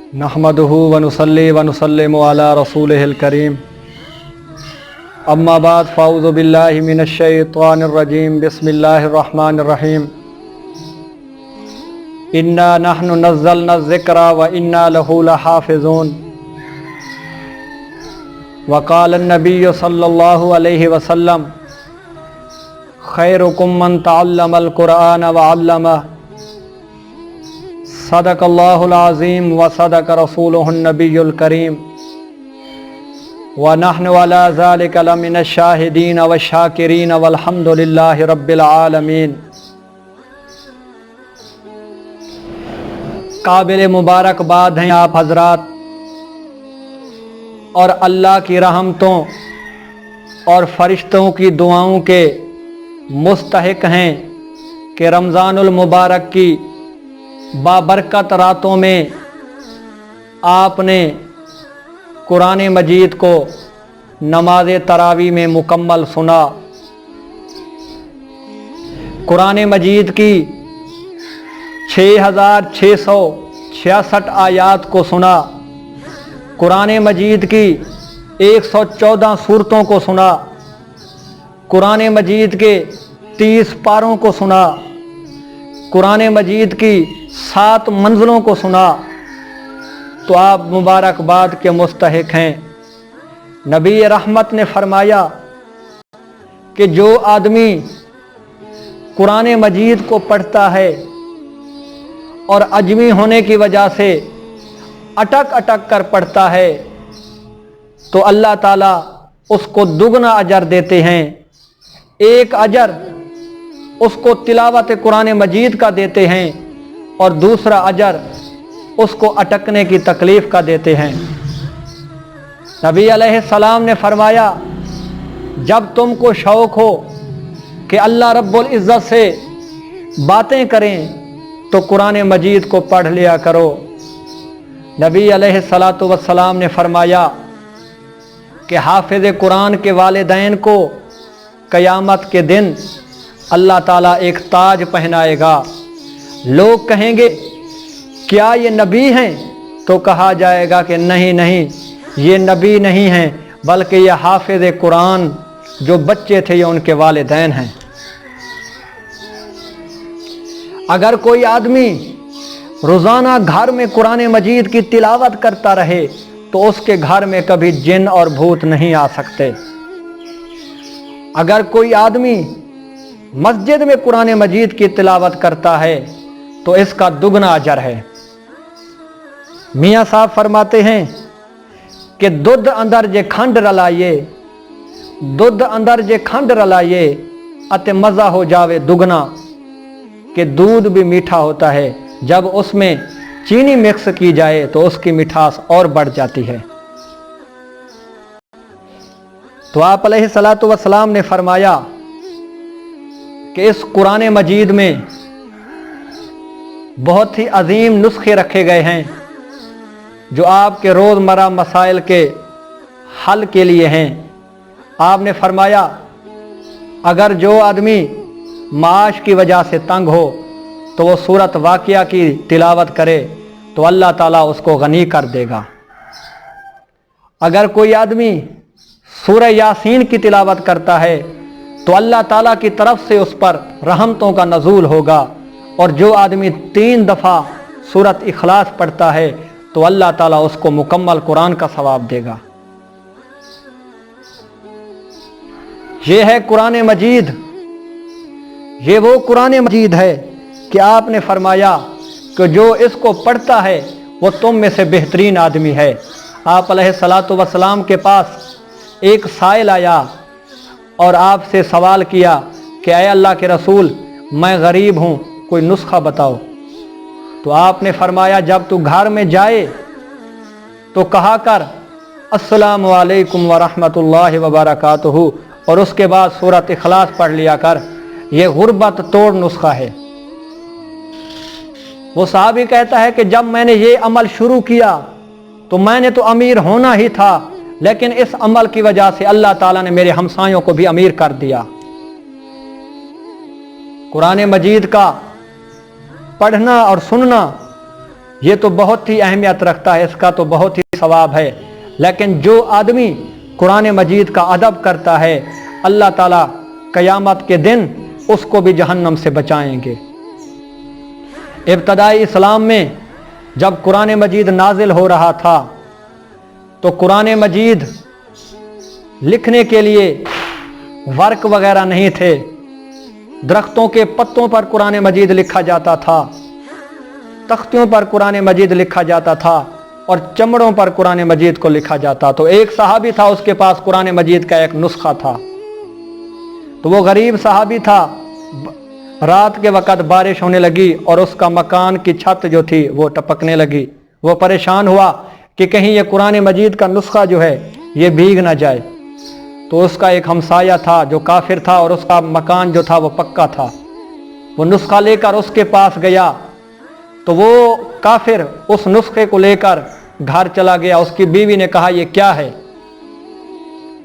नहमदुहु व नुसल्ली व नुसल्लिमु अला रसूलिहिल करीम। अम्मा बाद फ़ाऊज़ु बिल्लाहि मिनश शैतानिर रजीम। बिस्मिल्लाहिर रहमानिर रहीम। इन्ना नहनु नज़्ज़लना ज़िक्रा व इन्ना लहू लहाफ़िज़ून। व क़ाला नबिय्यु सल्लल्लाहु अलैहि वसल्लम खैरुकुम मन तअल्लमल क़ुरआन व अल्लमह। सदक़ल्लाहुल अज़ीम व सदक़ रसूलुहुन नबियुल करीम व नहनु अला ज़ालिका लमिनश शाहिदीन व शाकिरीन वल्हम्दुलिल्लाहि रब्बिल आलमीन। काबिल मुबारकबाद हैं आप हजरात और अल्लाह की रहमतों और फरिश्तों की दुआओं के मुस्तहिक हैं कि रमज़ानुल मुबारक की बाबरकत रातों में आपने कुरान मजीद को नमाज तरावी में मुकम्मल सुना। कुरान मजीद की 6666 आयात को सुना। कुरान मजीद की 114 सूरतों को सुना। कुरान मजीद के 30 पारों को सुना। कुरान मजीद की 7 मंजिलों को सुना तो आप मुबारकबाद के मुस्तहिक हैं। नबी रहमत ने फरमाया कि जो आदमी कुरान मजीद को पढ़ता है और अजमी होने की वजह से अटक अटक कर पढ़ता है तो अल्लाह ताला उसको दुगना अजर देते हैं। एक अजर उसको तिलावत कुरान मजीद का देते हैं और दूसरा अजर उसको अटकने की तकलीफ़ का देते हैं। नबी अलैहिस्सलाम ने फरमाया जब तुमको शौक़ हो कि अल्लाह रब्बुल इज़्ज़त से बातें करें तो कुरान मजीद को पढ़ लिया करो। नबी अलैहिस्सलातु वस्सलाम ने फरमाया कि हाफिज़ कुरान के वालिदैन को क़यामत के दिन अल्लाह ताला एक ताज पहनाएगा। लोग कहेंगे क्या ये नबी हैं? तो कहा जाएगा कि नहीं नहीं, ये नबी नहीं हैं बल्कि ये हाफिज़ कुरान जो बच्चे थे ये उनके वालिदैन हैं। अगर कोई आदमी रोज़ाना घर में कुरान मजीद की तिलावत करता रहे तो उसके घर में कभी जिन और भूत नहीं आ सकते। अगर कोई आदमी मस्जिद में कुरान मजीद की तिलावत करता है तो इसका दुगना अजर है। मियाँ साहब फरमाते हैं कि दुध अंदर जे खंड रलाइए, दुध अंदर जे खंड रलाइए अते मज़ा हो जावे दुगना। कि दूध भी मीठा होता है, जब उसमें चीनी मिक्स की जाए तो उसकी मिठास और बढ़ जाती है। तो आप अलैहिस्सलातु वस्सलाम ने फरमाया कि इस कुरान मजीद में बहुत ही अजीम नुस्खे रखे गए हैं जो आपके रोज़मर्रा मसाइल के हल के लिए हैं। आपने फरमाया अगर जो आदमी माश की वजह से तंग हो तो वो सूरत वाक़िया की तिलावत करे तो अल्लाह ताला उसको गनी कर देगा। अगर कोई आदमी सूरह यासीन की तिलावत करता है तो अल्लाह ताला की तरफ से उस पर रहमतों का नज़ूल होगा। और जो आदमी 3 दफ़ा सूरत इखलास पढ़ता है तो अल्लाह ताला उसको मुकम्मल कुरान का सवाब देगा। ये है कुरान मजीद। ये वो कुरान मजीद है कि आपने फरमाया कि जो इसको पढ़ता है वो तुम में से बेहतरीन आदमी है। आप अलैहिस्सलातु वस्सलाम के पास एक साइल आया और आपसे सवाल किया कि ऐ अल्लाह के रसूल मैं गरीब हूँ, कोई नुस्खा बताओ। तो आपने फरमाया जब तू घर में जाए तो कहा कर अस्सलामु अलैकुम व रहमतुल्लाहि व बरकातुहू और उसके बाद सूरत इखलास पढ़ लिया कर। ये गुर्बत तोड़ नुस्खा है। वो साहबी कहता है कि जब मैंने ये अमल शुरू किया तो मैंने तो अमीर होना ही था, लेकिन इस अमल की वजह से अल्लाह ताला ने मेरे हमसायों को भी अमीर कर दिया। कुरान मजीद का पढ़ना और सुनना ये तो बहुत ही अहमियत रखता है, इसका तो बहुत ही सवाब है। लेकिन जो आदमी कुरान मजीद का अदब करता है, अल्लाह ताला क़यामत के दिन उसको भी जहन्नम से बचाएंगे। इब्तदाई इस्लाम में जब कुरान मजीद नाजिल हो रहा था तो कुरान मजीद लिखने के लिए वर्क वगैरह नहीं थे। दरख्तों के पत्तों पर कुरान मजीद लिखा जाता था, तख्तियों पर कुरान मजीद लिखा जाता था और चमड़ों पर कुरान मजीद को लिखा जाता। तो एक सहाबी था, उसके पास कुरान मजीद का एक नुस्खा था। तो वो गरीब सहाबी था, रात के वक़्त बारिश होने लगी और उसका मकान की छत जो थी वो टपकने लगी। वो परेशान हुआ कि कहीं ये कुरान मजीद का नुस्खा जो है ये भीग ना जाए। तो उसका एक हमसाया था जो काफिर था और उसका मकान जो था वो पक्का था। वो नुस्खा लेकर उसके पास गया तो वो काफिर उस नुस्खे को लेकर घर चला गया। उसकी बीवी ने कहा ये क्या है?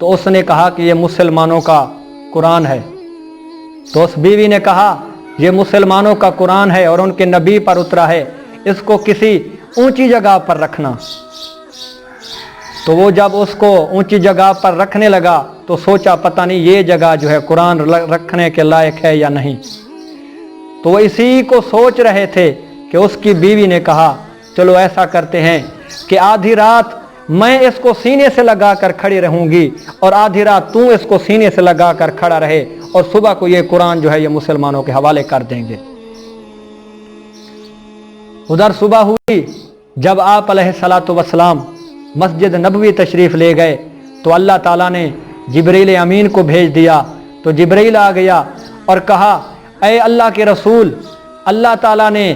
तो उसने कहा कि ये मुसलमानों का कुरान है। तो उस बीवी ने कहा ये मुसलमानों का कुरान है और उनके नबी पर उतरा है, इसको किसी ऊंची जगह पर रखना। तो वो जब उसको ऊंची जगह पर रखने लगा तो सोचा पता नहीं ये जगह जो है कुरान रखने के लायक है या नहीं। तो वो इसी को सोच रहे थे कि उसकी बीवी ने कहा चलो ऐसा करते हैं कि आधी रात मैं इसको सीने से लगाकर खड़ी रहूंगी और आधी रात तू इसको सीने से लगाकर खड़ा रहे और सुबह को ये कुरान जो है ये मुसलमानों के हवाले कर देंगे। उधर सुबह हुई, जब आप अलैहिस्सलातु वस्सलाम मस्जिद नबवी तशरीफ़ ले गए तो अल्लाह ताला ने जिब्रील अमीन को भेज दिया। तो जिब्रील आ गया और कहा ऐ अल्लाह के रसूल, अल्लाह ताला ने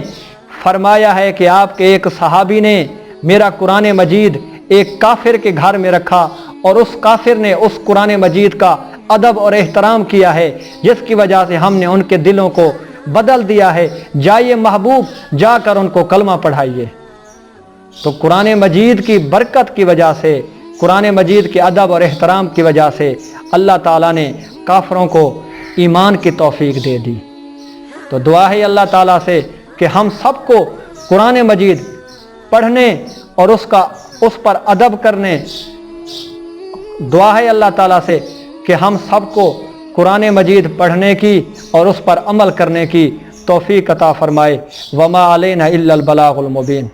फरमाया है कि आपके एक सहाबी ने मेरा कुरान मजीद एक काफिर के घर में रखा और उस काफिर ने उस कुरान मजीद का अदब और एहतराम किया है, जिसकी वजह से हमने उनके दिलों को बदल दिया है। जाइए महबूब, जाकर उनको कलमा पढ़ाइए। तो कुरान मजीद की बरकत की वजह से, कुरान मजीद के अदब और एहतराम की वजह से अल्लाह ताला ने काफिरों को ईमान की तौफीक दे दी। तो दुआ है अल्लाह ताला से कि हम सबको कुरान मजीद पढ़ने और उस पर अदब करने, दुआ है अल्लाह ताला से कि हम सबको कुरान मजीद पढ़ने की और उस पर अमल करने की तौफीक अता फरमाए। वमा अलैना इल्लल बलागुल मुबीन।